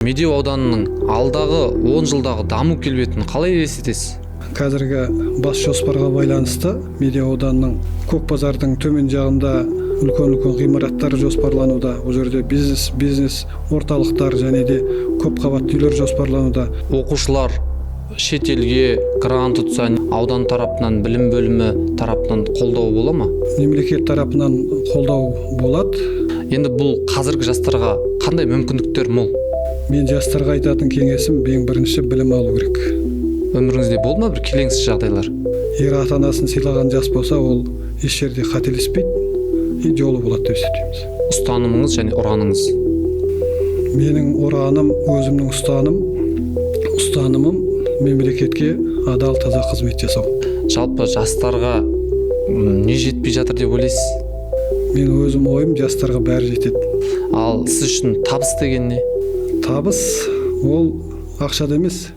Медеу ауданының алдағы 10 жылдағы даму келбетін қалай елестетесіз? Қазіргі бас жоспарға байланысты Медеу ауданының Көкбазардың төмен жағында үлкен ғимараттар жоспарлануда. Ол жерде бизнес орталықтар және де көп қабатты үйлер жоспарлануда. Оқушылар шетелге грант ұтса, аудан тарапынан, білім бөлімі тарапынан қолдау бола ма? Мемлекет тарапынан қолдау болады. Енді бұл қазіргі жастарға қандай мүмкіндіктер мол? Мен жастарға айтатын кеңесім ең бірінші білім алу керек. Өміріңізде болды ма бір келеңсіз жағдайлар? Егер ата-анасын сыйлаған жас болса, ол еш жерде қателеспейді и жолы болады деп есептейміз. Ұстанымыңыз және ұраныңыз? Менің ұраным, өзімнің ұстанымым мемлекетке адал, таза қызмет жасау. Жалпы жастарға не жетпей жатыр деп ойлайсыз? Мен өзім ойым, жастарға бәрі жетеді. Ал сіз үшін табыс деген не? Табыс ол ақшада емес.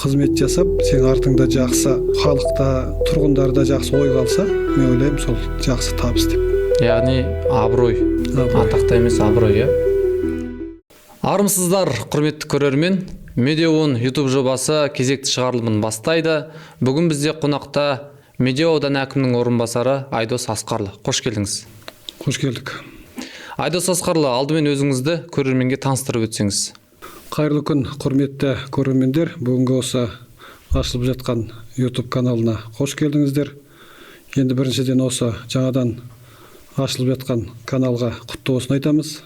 Қызмет жасап, сен артыңда жақсы, халықта, тұрғындарда жақсы ой қалса, мен ойлаймын, сол жақсы табыс деп. Яғни абырой. Атақта емес абырой, иә? Армысыздар, құрметті көрермен. Медеу YouTube жобасы кезекті шығарылымын бастайды. Бүгін бізде қонақта Медеу ауданы әкімінің орынбасары Айдос Асқарлы. Қош келдіңіз. Қош келдік. Айдос Асқарлы, алдымен өзіңізді көрерменге таныстырып өтсеңіз. Қайырлы күн, құрметті көрермендер. Бүгінгі осы ашылып жатқан YouTube каналына қош келдіңіздер. Енді біріншіден осы жаңадан ашылып жатқан каналға құтты болсын айтамыз.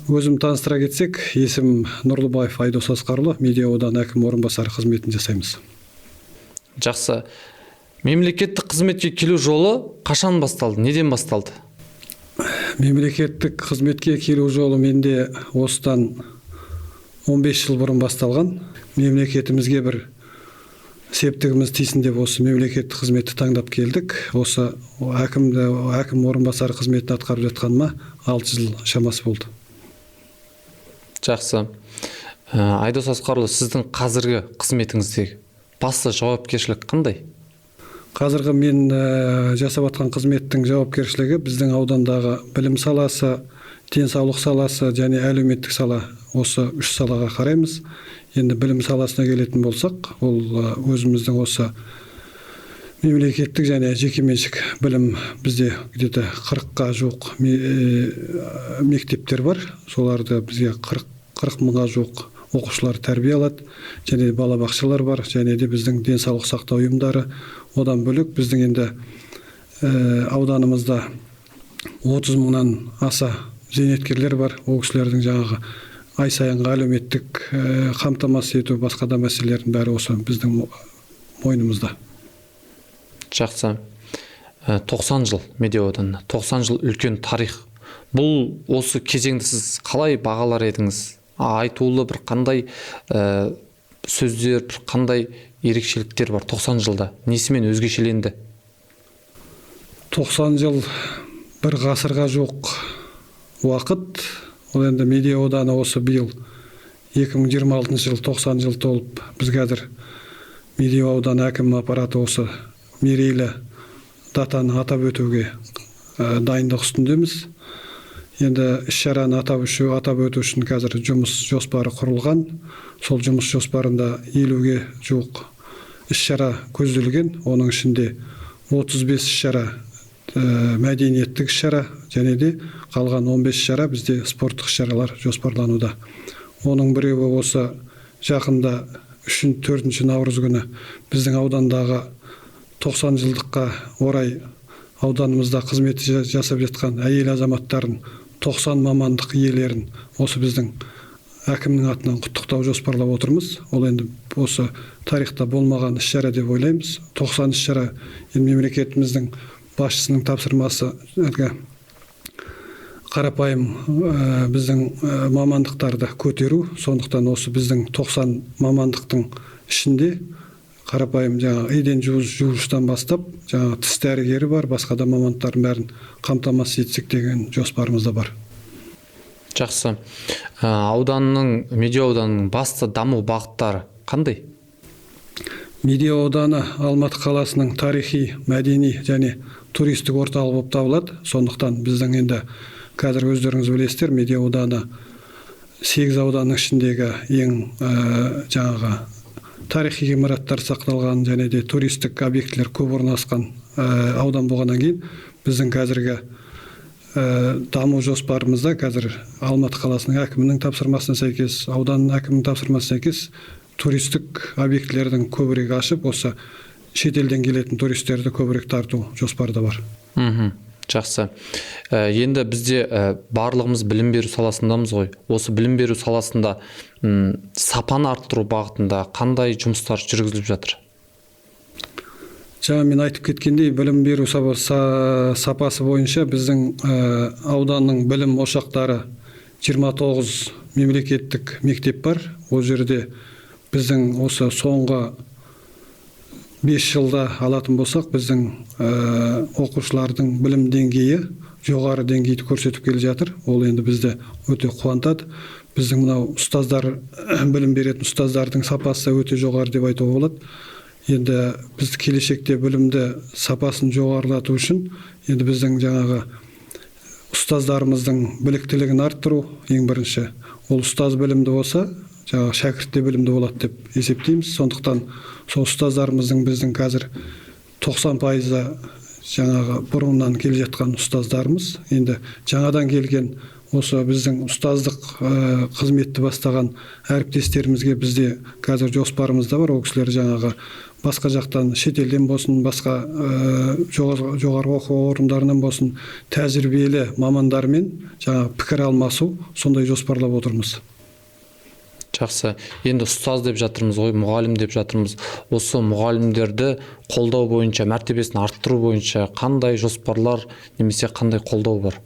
Өзім таныстыра кетсек, есімім Нұрлыбаев Айдос Асқарлы, Медеу ауданы әкім орынбасары қызметін жасаймыз. Жақсы. Мемлекеттік қызметке келу жолы қашан басталды? Неден басталды? Мемлекеттік қызметке келу жолы менде осыдан 15 жыл бұрын басталған. Мемлекетімізге бір септігіміз тисін деп осы мемлекеттік қызметті таңдап келдік. Осы әкім орынбасары қызметін атқарып жатқаныма 6 жыл шамасы болды. Жақсы. Айдос Асқарлы, сіздің қазіргі қызметіңіздегі басты жауапкершілік қандай? Қазіргі мен жасап жатқан қызметтің жауапкершілігі біздің аудандағы білім саласы, денсаулық саласы және әлеуметтік сала, осы 3 салаға қараймыз. Енді білім саласына келетін болсақ, ол өзіміздің осы мемлекеттік және жекеменшік білім, бізде где-то 40-қа жуық мектептер бар. Соларды бізге 40 мыңға жуық оқушылар тәрбие алады, және балабақшалар бар, және де біздің денсаулық сақтау ұйымдары. Одан бөлек біздің енді ауданымызда 30 мыңнан аса зейнеткерлер бар. Ол кісілердің жаңағы ай сайынғы әлеуметтік қамтамасыз ету, басқа да мәселелердің бәрі осы біздің мойнымызда. Жақсы. 90 жыл Медеу ауданына, 90 жыл үлкен тарих. Бұл осы кезеңді сіз қалай бағалар едіңіз? Айтулы бір қандай сөздер, бір қандай ерекшеліктер бар 90 жылда? Несімен өзгешеленді? 90 жыл бір ғасырға жоқ уақыт. Ол енді Медеу ауданы осы биыл 2026 жыл 90 жыл толып, біз қазір Медеу ауданы әкім аппараты осы мерейлі датаны атап өтуге дайындық үстіндеміз. Енді іс-шараны атап өту үшін қазір жұмыс жоспары құрылған. Сол жұмыс жоспарында 50-ге жуық іс-шара көзделген. Оның ішінде 35 іс-шара мәдениеттік іс-шара, және де қалған 15 іс-шара бізде спорттық іс-шаралар жоспарлануда. Оның біреуі осы жақында 3-4 наурыз күні біздің аудандағы 90 жылдыққа орай ауданымызда қызмет жасап жатқан әйел азаматтарын, 90 мамандық иелерін осы біздің әкімнің атынан құттықтау жоспарлап отырмыз. Ол енді осы тарихта болмаған іс-шара деп ойлаймыз. 90 іс-шара мемлекетіміздің басшысының тапсырмасы қарапайым біздің мамандықтарды көтеру. Сондықтан осы біздің 90 мамандықтың ішінде қарапайым еден жуғыштан бастап, тіс дәрігері бар, басқа да мамандықтардың бәрін қамтамасыз етсек деген жоспарымызда бар. Жақсы. Медеу ауданының басты даму бағыттары қандай? Медеу ауданы Алматы қаласының тарихи, мәдени және туристік орталық болып табылады. Сондықтан біздің енді қазір өздеріңіз білесіздер, Медеу ауданы 8 ауданның ішіндегі ең жаңағы тарихи ғимараттар сақталған және де туристік объектілер көп орналасқан аудан болғаннан кейін біздің қазіргі даму жоспарымызда қазір Алматы қаласының әкімінің тапсырмасына сәйкес, ауданның әкімінің тапсырмасына сәйкес туристік объектілердің көбірек ашып, осы шетелден келетін туристерді көбірек тарту жоспарда бар. Жақсы. Енді бізде барлығымыз білім беру саласындамыз ғой. Осы білім беру саласында сапаны арттыру бағытында қандай жұмыстар жүргізіліп жатыр? Жаңа мен айтып кеткендей, білім беру сапасы бойынша біздің ауданның білім ошақтары 29 мемлекеттік мектеп бар. Ол жерде біздің осы соңғы 5 жылда алатын болсақ, біздің оқушылардың білім деңгейі жоғары деңгейді көрсетіп келе жатыр. Ол енді бізді өте қуантады. Біздің мынау ұстаздар, білім беретін ұстаздардың сапасы өте жоғары деп айтуға болады. Енді біз келешекте білімді сапасын жоғарылату үшін, енді біздің жаңағы ұстаздарымыздың біліктілігін арттыру ең бірінші. Ол ұстаз білімді болса, жаңағы шәкірт те білімді болады деп есептейміз. Сондықтан сол ұстаздарымыздың біздің қазір 90% жаңағы бұрыннан келе жатқан ұстаздарымыз, енді жаңадан келген осы біздің ұстаздық қызметті бастаған әріптестерімізге бізде қазір жоспарымызда бар. Ол кісілер жаңағы басқа жақтан, шетелден болсын, басқа жоғарғы оқу орындарынан болсын, тәжірибелі мамандармен жаңағы пікір алмасу, сондай жоспарлап отырмыз. Жақсы. Енді ұстаз деп жатырмыз ғой, мұғалім деп жатырмыз. Осы мұғалімдерді қолдау бойынша, мәртебесін арттыру бойынша қандай жоспарлар немесе қандай қолдау бар?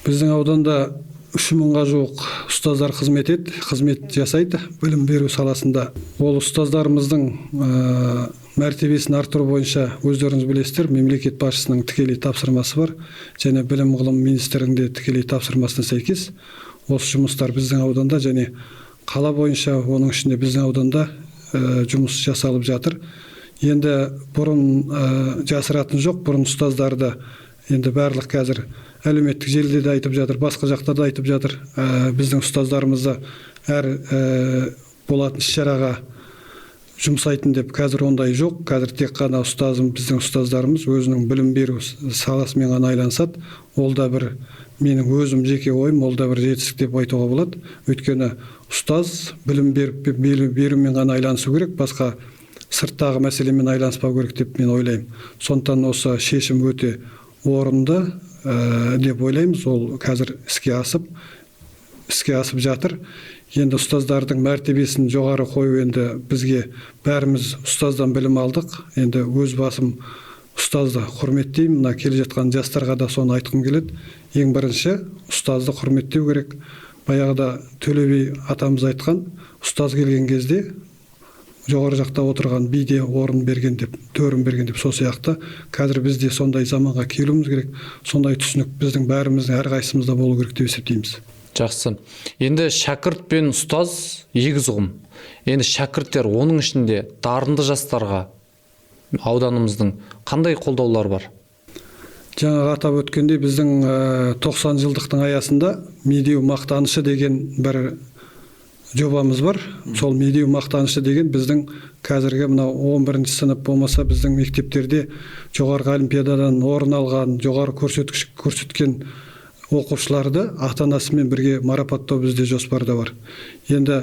Біздің ауданда 3000-ға жуық ұстаздар қызмет жасайды білім беру саласында. Ол ұстаздарымыздың мәртебесін арттыру бойынша өздеріңіз білесіздер, мемлекет басшысының тікелей тапсырмасы бар, және білім ғылым министрлігінде тікелей тапсырмасына сәйкес осы жұмыстар біздің ауданда және қала бойынша, оның ішінде біздің ауданда жұмыс жасалып жатыр. Енді бұрын жасыратын жоқ, бұрын ұстаздарды енді барлық қазір әлеуметтік желіде де айтып жатыр, басқа жақта да айтып жатыр. Біздің ұстаздарымызды әр болатын іс-шараға жұмсайтын деп, қазір ондай жоқ. Қазір тек қана біздің ұстаздарымыз өзінің білім беру саласымен ғана айланысады. Ол да бір менің өзім жеке ойым, ол да бір жетістік деп айтуға болады. Өйткені ұстаз білім берумен ғана айланысу керек, басқа сырттағы мәселемен айланыспау керек деп мен ойлаймын. Сондықтан осы шешім өте орынды деп ойлаймыз. Ол қазір іске асып жатыр. Енді ұстаздардың мәртебесін жоғары қою, енді бізге бәріміз ұстаздан білім алдық. Енді өз басым ұстазды құрметтеймін. Мына келе жатқан жастарға да соны айтқым келеді. Ең бірінші ұстазды құрметтеу керек. Баяғыда Төле би атамыз айтқан, ұстаз келген кезде жоғары жақта отырған биде орын берген деп, төрін берген деп, сол сияқты қазір бізде сондай заманға келуіміз керек. Сондай түсінік біздің бәріміздің әрқайсымызда болу керек деп есептейміз. Жақсы. Енді шәкірт пен ұстаз егіз ұғым. Енді шәкірттер, оның ішінде дарынды жастарға ауданымыздың қандай қолдаулар бар? Жаңа атап өткендей, біздің 90 жылдықтың аясында медеу мақтанышы деген бір жобамыз бар. Сол медеу мақтанышы деген біздің қазіргі мынау 11-ші сынып болмаса біздің мектептерде жоғарғы олимпиададан орын алған, жоғары көрсеткен оқушыларды ата-анасымен бірге марапаттау бізде жоспарда бар. Енді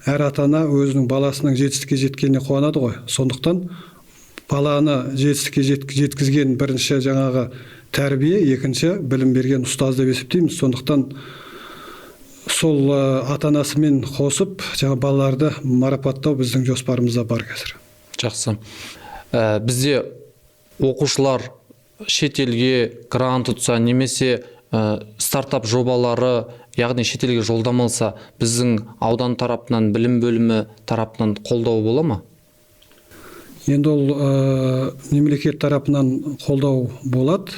әр ата-ана өзінің баласының жетістікке жеткеніне қуанады ғой. Сондықтан баланы жетістікке жеткізген бірінші жаңағы тәрбие, екінші білім берген ұстаз деп есептейміз. Сондықтан сол ата-анасымен қосып, жаңа балаларды марапаттау біздің жоспарымызда бар қазір. Жақсы. Бізде оқушылар шетелге грант ұтса, немесе стартап жобалары, яғни шетелге жолдамалса, біздің аудан тарапынан, білім бөлімі тарапынан қолдау бола ма? Енді ол мемлекет тарапынан қолдау болады.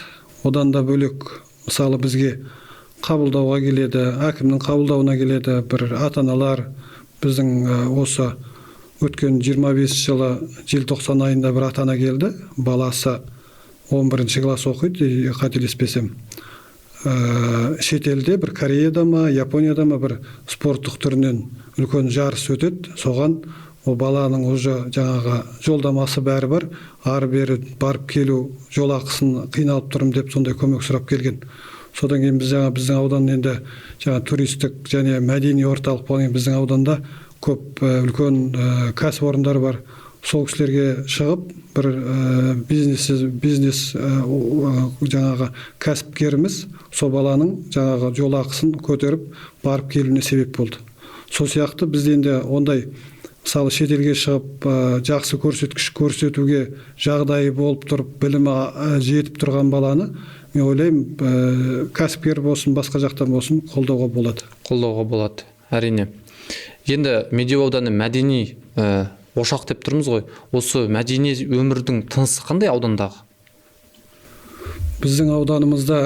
Одан да бөлек, мысалы бізге қабылдауға келеді, әкімнің қабылдауына келеді, бір ата-аналар біздің осы өткен 25 жылы желтоқсан айында бір ата-ана келді. Баласы 11-ші класс оқиды, қателеспесем. шет елде бір Кореяда ма, Японияда ма бір спорттық түрінен үлкен жарыс өтеді. Соған о баланың уже жаңағы жолдамасы бәрі бар. Ары бері барып келу жолақысын қиналып тұрмын деп сондай көмек сұрап келген. Содан кейін біздің аудан енді жаңа туристік және мәдени орталық болған біздің ауданда көп үлкен кәсіпорындар бар. Сол кісілерге шығып бір бизнес жаңағы кәсіпкеріміз сол баланың жаңағы жолақысын көтеріп барып келуіне себеп болды. Сол сияқты бізде енді ондай мысалы шетелге шығып жақсы көрсеткіш көрсетуге жағдайы болып тұрып білімі жетіп тұрған баланы мен ойлаймын кәсіпкер болсын басқа жақтан болсын қолдауға болады. Қолдауға болады, әрине. Енді Медеу ауданы мәдени ошақ деп тұрмыз ғой. Осы мәдени өмірдің тынысы қандай аудандағы? Біздің ауданымызда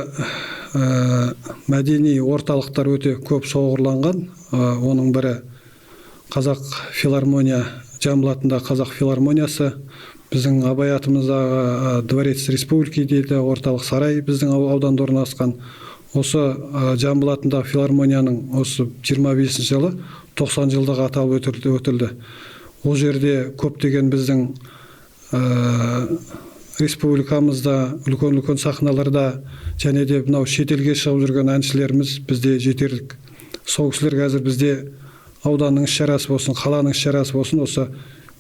мәдени орталықтар өте көп шоғырланған. Оның бірі Қазақ филармония, Жамбыл атындағы Қазақ филармониясы, біздің Абай атымыздағы Дворец Республики дейді, орталық сарай біздің ауданда орналасқан. Осы Жамбыл атындағы филармонияның осы 25 жылы 90 жылдығы аталып өтілді. Ол жерде көптеген біздің республикамызда үлкен сахналарда және де мынау шетелге шығып жүрген әншілеріміз бізде жетерлік. Сол кісілер қазір бізде ауданның іс-шарасы болсын, қаланың іс-шарасы болсын, осы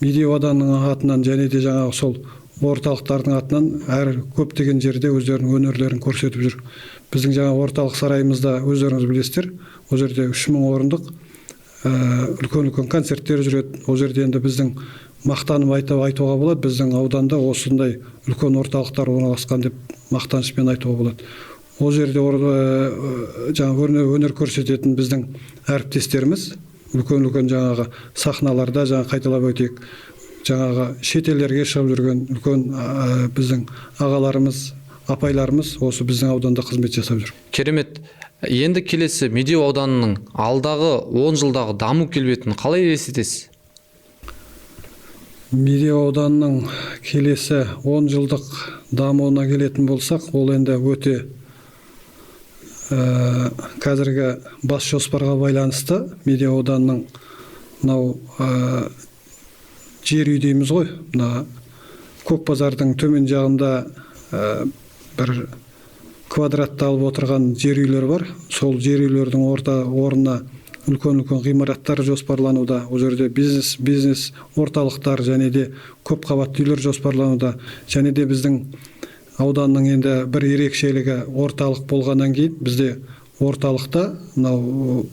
Медеу ауданының атынан және де жаңағы сол орталықтардың атынан әр көптеген жерде өздерінің өнерлерін көрсетіп жүр. Біздің жаңа орталық сарайымызда өздеріңіз білесіздер, ол жерде 3000 орындық үлкен концерттер жүреді. Ол жерде енді біздің мақтанып айтуға болады, біздің ауданда осындай үлкен орталықтар орналасқан деп мақтанышпен айтуға болады. Ол жерде жаңа өнер көрсететін біздің әріптестеріміз үлкен жаңағы сахналарда жаңа қайталап өтейік. Жаңағы шетелдерге шығып жүрген үлкен біздің ағаларымыз, апайларымыз осы біздің ауданда қызмет жасап жүр. Керемет. Енді келесі Медеу ауданының алдағы 10 жылдағы даму келбетін қалай елестетесіз? Медеу ауданының келесі 10 жылдық дамуына келетін болсақ, ол енді өте қазіргі бас жоспарға байланысты. Медеу ауданының мынау жер үй дейміз ғой, мына Көкбазардың төмен жағында бір квадратта алып отырған жер үйлер бар. Сол жер үйлердің орнына үлкен ғимараттар жоспарлануда. Ол жерде бизнес орталықтар және де көп қабатты үйлер жоспарлануда. Және де біздің ауданның енді бір ерекшелігі орталық болғаннан кейін бізде орталықта мынау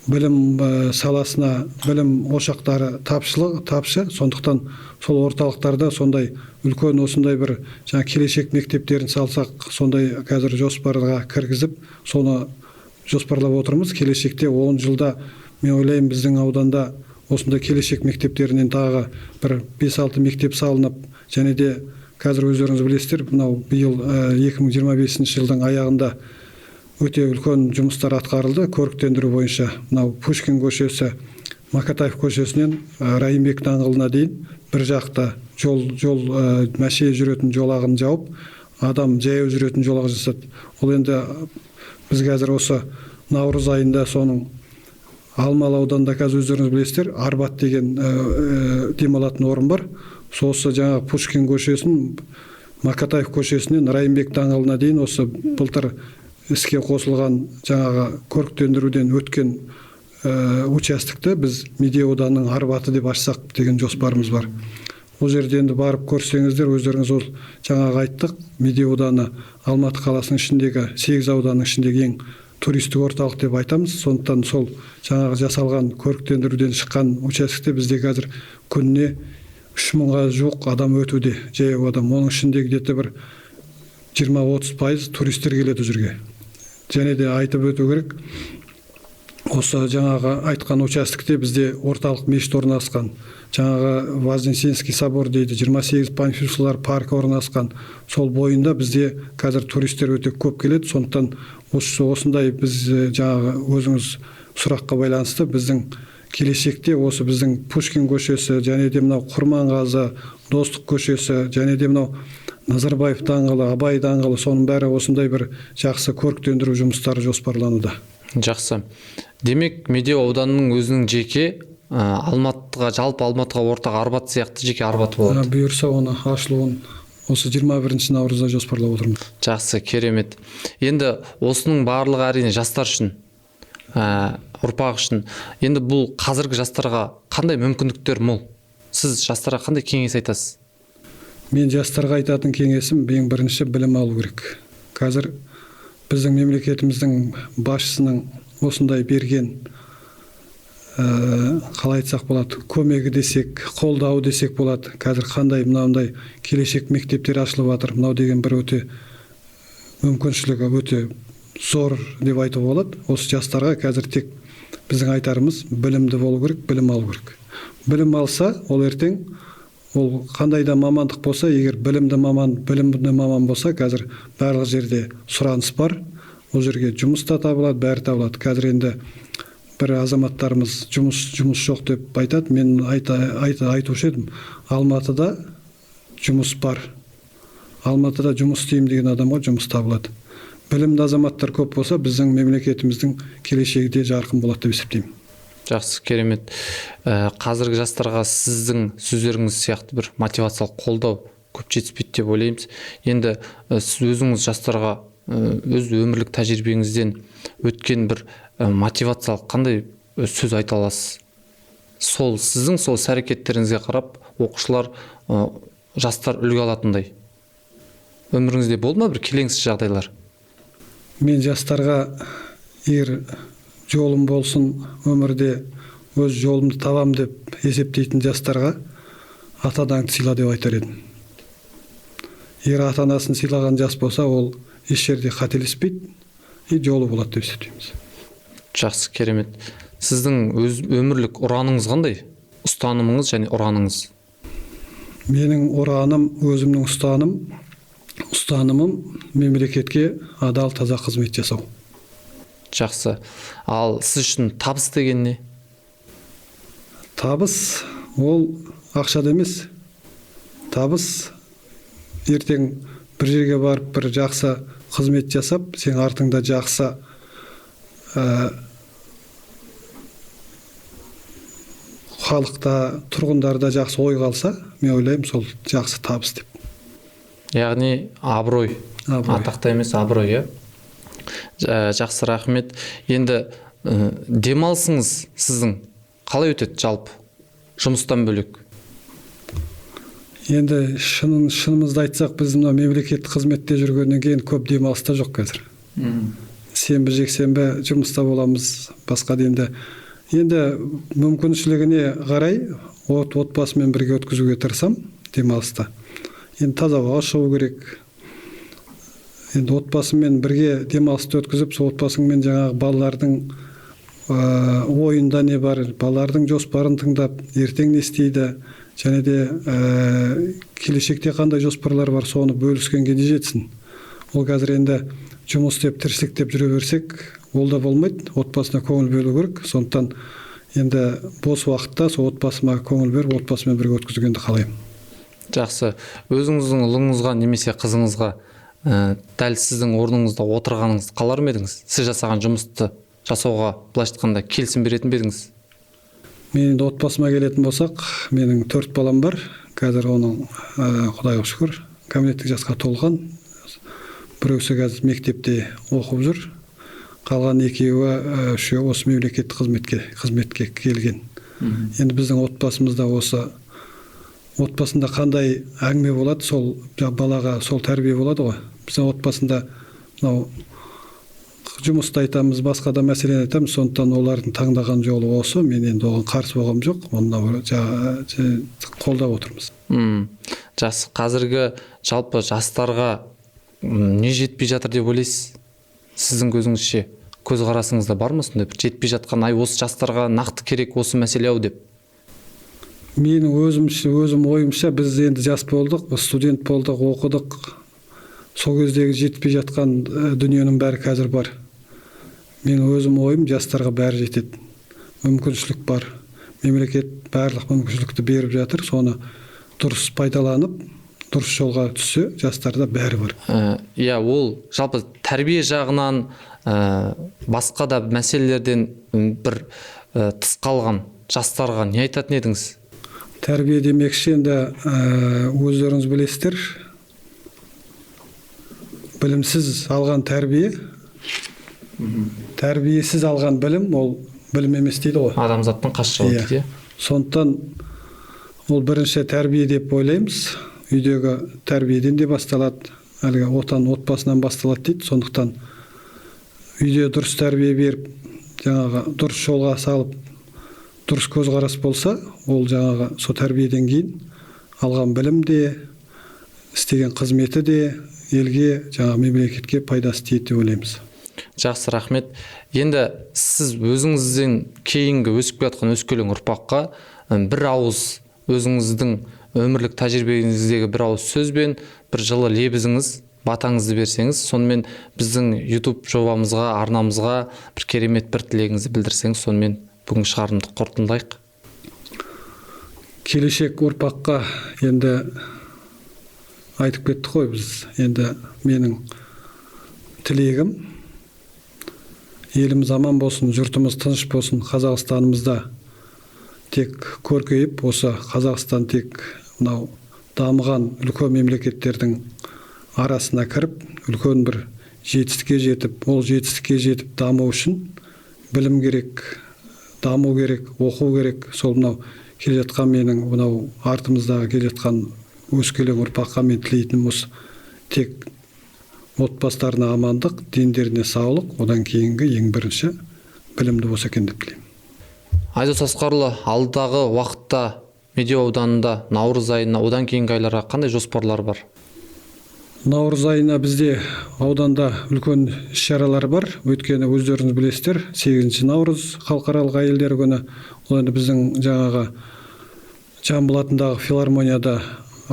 білім саласына білім ошақтары тапшы. Сондықтан сол орталықтарда сондай үлкен осындай бір жаңа келешек мектептерін салсақ, сондай қазір жоспарға кіргізіп, соны жоспарлап отырмыз. Келешекте 10 жылда мен ойлаймын біздің ауданда осындай келешек мектептерінен тағы бір 5-6 мектеп салынып, және де қазір өздеріңіз білесіздер, мынау биыл 2025 жылдың аяғында өте үлкен жұмыстар атқарылды көріктендіру бойынша. Мынау Пушкин көшесі, Макатаев көшесінен Райымбек даңғылына дейін бір жақта жол мәшие жүретін жолағын жауып, адам жаяу жүретін жолақ жасады. Ол енді біз қазір осы наурыз айында соның Алмалы ауданында қазір өздеріңіз білесіздер, Арбат деген демалатын орын бар. Сосы жаңағы Пушкин көшесін, Макатаев көшесінен Райымбек даңғылына дейін осы былтыр іске қосылған жаңағы көріктендіруден өткен участокты біз Медеу ауданының Арбаты деп ашсақ деген жоспарымыз бар. Ол жерде енді барып көрсеңіздер, өздеріңіз ол жаңағы айттық, Медеу ауданы Алматы қаласының ішіндегі 8 ауданның ішіндегі ең туристік орталық деп айтамыз. Сондықтан сол жаңағы жасалған көріктендіруден шыққан участокте бізде қазір күніне 3000-ға жуық адам өтуде, жаяу адам. Оның ішінде где-то бір 20-30% туристер келеді жерге. Және де айтып өту керек, осы жаңағы айтқан участокте бізде орталық мешіт орналасқан. Жаңағы Вознесенский собор дейді, 28 панфиловшылар паркі орналасқан. Сол бойында бізде қазір туристер өте көп келеді. Сондықтан осындай біз жаңағы өзіңіз сұраққа байланысты біздің келешекте осы біздің Пушкин көшесі, және де мынау Құрманғазы, Достық көшесі, және де мынау Назарбаев даңғылы, Абай даңғылы, соның бәрі осындай бір жақсы көріктендіру жұмыстары жоспарлануда. Жақсы. Демек, Медеу ауданының өзінің жеке Алматыға, жалпы Алматыға ортақ Арбат сияқты жеке Арбаты болады. Бұйырса оны ашылуын осы 21 наурызда жоспарлап отырмыз. Жақсы, керемет. Енді осының барлығы әрине жастар үшін, ұрпақ үшін. Енді бұл қазіргі жастарға қандай мүмкіндіктер мол? Сіз жастарға қандай кеңес айтасыз? Мен жастарға айтатын кеңесім ең бірінші білім алу керек. Қазір біздің мемлекетіміздің басшысының осындай берген, қалай айтсақ болады, көмегі десек, қолдауы десек болады. Қазір қандай мынандай келешек мектептер ашылып жатыр. Мынау деген бір өте мүмкіншілігі өте зор деп айтуға болады. Осы жастарға қазір тек біздің айтарымыз білімді болу керек, білім алу керек. Білім алса, ол ертең ол қандай да мамандық болса, егер білімді маман болса, қазір барлық жерде сұраныс бар. Ол жерге жұмыс та табылады, бәрі табылады. Қазір енді бір азаматтарымыз жұмыс жоқ деп айтады. Мен айтушы едім, Алматыда жұмыс бар. Алматыда жұмыс істеймін деген адамға жұмыс табылады. Білімді азаматтар көп болса, біздің мемлекетіміздің келешегі де жарқын болады деп есептеймін. Жақсы, керемет. Қазіргі жастарға сіздің сөздеріңіз сияқты бір мотивациялық қолдау көп жетіспейді деп ойлаймыз. Енді сіз өзіңіз жастарға өз өмірлік тәжірибеңізден өткен бір мотивациялық қандай сөз айта аласыз? Сол сіздің сол іс-әрекеттеріңізге қарап оқушылар, жастар үлгі алатындай. Өміріңізде болды ма бір келеңсіз жағдайлар? Мен жастарға егер жолым болсын, өмірде өз жолымды табам деп есептейтін жастарға ата-анаңды сыйла деп айтар едім. Егер ата-анасын сыйлаған жас болса, ол еш жерде қателеспейді и жолы болады деп есептейміз. Жақсы, керемет. Сіздің өз өмірлік ұраныңыз қандай? Ұстанымыңыз және ұраныңыз? Менің ұраным, өзімнің ұстанымым мемлекетке адал, таза қызмет жасау. Жақсы. Ал сіз үшін табыс деген не? Табыс ол ақшада емес. Табыс ертең бір жерге барып бір жақсы қызмет жасап, сен артыңда жақсы халықта, тұрғындарда жақсы ой қалса, мен ойлаймын сол жақсы табыс деп. Яғни абырой. Атақта емес, абырой, иә? Жақсы, рахмет. Енді демалысыңыз сіздің қалай өтеді жалпы? Жұмыстан бөлек? Енді шынымызды айтсақ, біз мына мемлекеттік қызметте жүргеннен кейін көп демалыста жоқ қазір. Сенбі, жексенбі жұмыста боламыз, басқа енді мүмкіншілігіне қарай отбасымен бірге өткізуге тырысам демалыста. Енді таза ауаға шығу керек. Енді отбасымен бірге демалысты өткізіп, сол отбасыңмен жаңағы балалардың ойында не бар, балалардың жоспарын тыңдап, ертең не істейді, және де келешекте қандай жоспарлар бар, соны бөліскенге не жетсін. Ол қазір енді жұмыс деп, тіршілік деп жүре берсек, ол да болмайды. Отбасына көңіл бөлу керек. Сондықтан енді бос уақытта сол отбасыма көңіл беріп, отбасымен бірге өткізгенді қалаймын. Жақсы. Өзіңіздің ұлыңызға немесе қызыңызға дәл сіздің орныңызда отырғаныңыз қалар ма едіңіз? Сіз жасаған жұмысты жасауға былайша айтқанда келісім беретін бе едіңіз? Мен енді отбасыма келетін болсақ, менің 4 балам бар. Қазір оның Құдайға шүкір кәмелеттік жасқа толған. Біреусі қазір мектепте оқып жүр. Қалған үшеуі осы мемлекеттік қызметке келген. Енді біздің отбасымызда отбасында қандай әңгіме болады, сол балаға сол тәрбие болады ғой. Біздің отбасында мынау жұмысты айтамыз, басқа да мәселені айтамыз, сондықтан олардың таңдаған жолы осы. Мен енді оған қарсы болғам жоқ, оны қолдап отырмыз. Жақсы. Қазіргі жалпы жастарға не жетпей жатыр деп ойлайсыз? Сіздің көзіңізше, көзқарасыңызда бар ма сондай бір жетпей жатқан, осы жастарға нақты керек осы мәселе ау деп? Менің өзім ойымша, біз енді жас болдық, студент болдық, оқыдық. Сол кездегі жетпей жатқан дүниенің бәрі қазір бар. Мен өзім ойым, жастарға бәрі жетеді. Мүмкіншілік бар. Мемлекет барлық мүмкіншілікті беріп жатыр. Соны дұрыс пайдаланып, дұрыс жолға түссе, жастарда бәрі бар. Иә, ол жалпы тәрбие жағынан басқа да мәселелерден бір тыс қалған жастарға не айтатын едіңіз? Тәрбие демекші, енді өздеріңіз білесіздер, білімсіз алған тәрбие, тәрбиесіз алған білім, ол білім емес дейді ғой. Адамзаттың қас жауы дейді. Сондықтан ол бірінші тәрбие деп ойлаймыз. Үйдегі тәрбиеден де басталады, әлгі отбасынан басталады дейді. Сондықтан үйде дұрыс тәрбие беріп, жаңағы дұрыс жолға салып, дұрыс көзқарас болса, ол жаңағы сол тәрбиеден кейін алған білім де, істеген қызметі де елге, жаңағы мемлекетке пайдасы тиеді деп ойлаймыз. Жақсы, рахмет. Енді сіз өзіңізден кейінгі өсіп келе жатқан өскелең ұрпаққа бір ауыз өзіңіздің өмірлік тәжірибеңіздегі бір ауыз сөзбен бір жылы лебізіңіз, батаңызды берсеңіз, сонымен біздің YouTube жобамызға, арнамызға бір керемет бір тілегіңізді білдірсеңіз, сонымен бүгін шығарымды қорытындылайық. Келешек ұрпаққа енді айтып кеттік қой біз. Енді менің тілегім, еліміз аман болсын, жұртымыз тыныш болсын, Қазақстанымызда тек көркейіп, осы Қазақстан тек мынау дамыған үлкен мемлекеттердің арасына кіріп, үлкен бір жетістікке жетіп, ол жетістікке жетіп даму үшін білім керек, даму керек, оқу керек. Сол мынау келе жатқан менің мынау артымыздағы келе жатқан өскелең ұрпаққа мен тілейтінім осы тек отбасыларына амандық, дендеріне саулық, одан кейінгі ең бірінші білімді болса екен деп тілеймін. Айдос Асқарұлы, алдағы уақытта Медеу ауданында наурыз айына, одан кейінгі айларға қандай жоспарлар бар? Наурыз айына бізде ауданда үлкен іс-шаралар бар. Өйткені өздеріңіз білесіздер, 8 наурыз халықаралық әйелдер күні. Ол енді біздің жаңағы Жамбыл атындағы филармонияда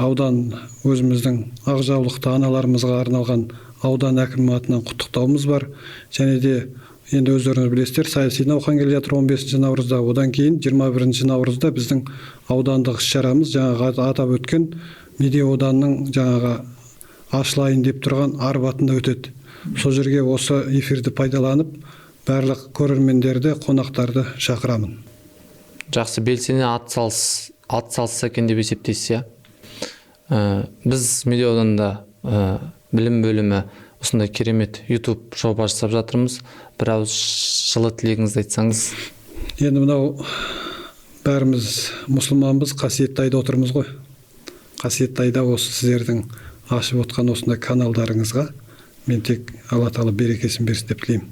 аудан өзіміздің ақжаулықты аналарымызға арналған аудан әкімі атынан құттықтауымыз бар. Және де енді өздеріңіз білесіздер, саяси науқан келе жатыр 15 наурызда. Одан кейін 21 наурызда біздің аудандық іс-шарамыз жаңағы атап өткен Медеу ауданының жаңағы ашылайын деп тұрған арбатында өтеді. Сол жерге осы эфирді пайдаланып, барлық көрермендерді, қонақтарды шақырамын. Жақсы, белсене атсалысса екен деп есептейсіз, иә? Біз Медеу ауданында білім бөлімі осындай керемет YouTube жоба жасап жатырмыз. Бір ауыз жылы тілегіңізді айтсаңыз. Енді мынау бәріміз мұсылманбыз, қасиетті айда отырмыз ғой. Қасиетті айда осы сіздердің ашып отқан осындай каналдарыңызға мен тек Алла Тағала берекесін берсін деп тілеймін.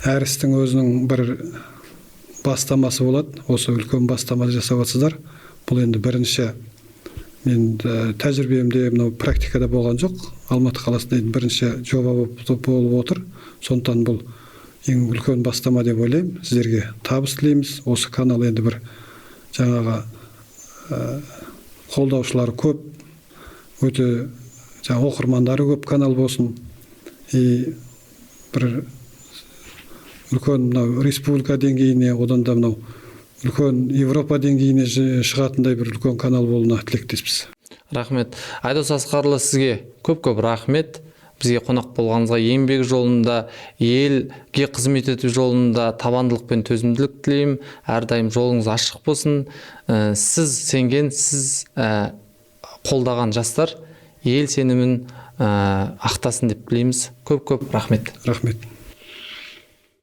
Әр істің өзінің бір бастамасы болады. Осы үлкен бастама жасап жатсыздар. Бұл енді бірінші мен тәжірибемде мынау практикада болған жоқ. Алматы қаласында бірінші жоба болып отыр. Сондықтан бұл ең үлкен бастама деп ойлаймын. Сіздерге табыс тілейміз. Осы канал енді бір жаңағы қолдаушылары көп, өте оқырмандары көп канал болсын. Бір үлкен мынау республика деңгейіне, одан да мынау үлкен Европа деңгейіне шығатындай бір үлкен канал болуына тілектеспіз. Рахмет. Айдос Асқарұлы, сізге көп-көп рахмет. Бізге қонақ болғаныңызға, еңбек жолында, елге қызмет ету жолында табандылық пен төзімділік тілеймін. Әрдайым жолыңыз ашық болсын. Сіз сенген, сіз қолдаған жастар ел сенімін ақтасын деп тілейміз. Көп-көп рахмет. Рахмет.